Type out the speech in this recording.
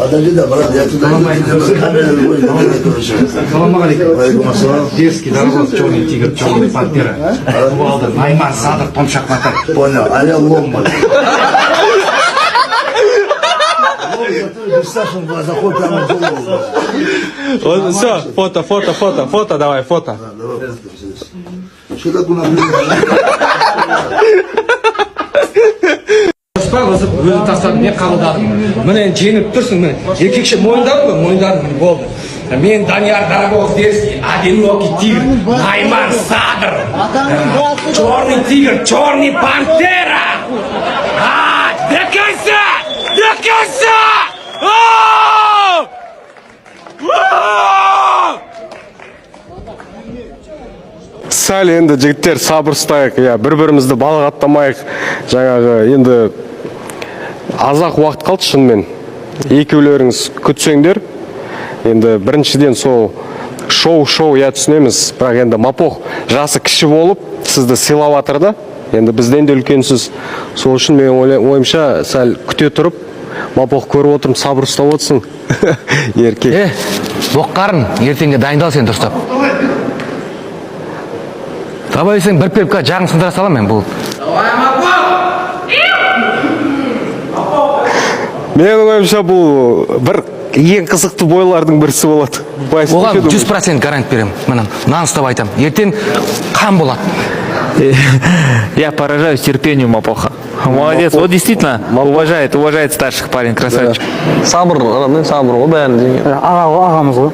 Подожди, да, брат, я туда Салам алейкум. Детский дарвоз, черный тигр, черный пантера. Кувалда, Найман, Садыр, Томшак, Матар. Понял, а я ломба. Саша заход прямо в голову. Все, фото, давай, фото. Что так у нас? Өзі тастадым, мен қабылдадым. Міне жеңіп тұрсың, міне. Еркекше мойындадым ба? Мойындадым, міне болды. Мен Данияр Дарабоз Дерский, одинокий тигр, Найман Садыр, черный тигр, черный пантера. Декайся! Декайся! Сәл енді жігіттер сабыр ұстайық, бір-бірімізді балағаттамайық. Жаңағы енді азақ уақыт қалды шынымен. Екеулеріңіз күтсеңдер. Енді біріншіден сол шоу түсінеміз. Бірақ енді Мапох жасы кіші болып, сізді сыйлап жатыр да. Енді бізден де үлкенсіз. Сол үшін мен ойымша сәл күте тұрып, Мапох көріп отырмын, сабыр ұстап отырсың. Еркек. Боққарын, ертеңге дайындал сен дұрыстап. Давай сен бір пепка жағын сындыра салам мен бұл. Менің ойымша бұл бір ең қызықты бойлардың бірісі болады. Оған 100% гарант берем. Мына нан ұстап айтам. Ертең қан болады. Я поражаюсь терпению Мапоха. Молодец, вот действительно уважает старших парень, красавчик. Сабыр, сабыр, о бәрін деген. Ағамыз ғой.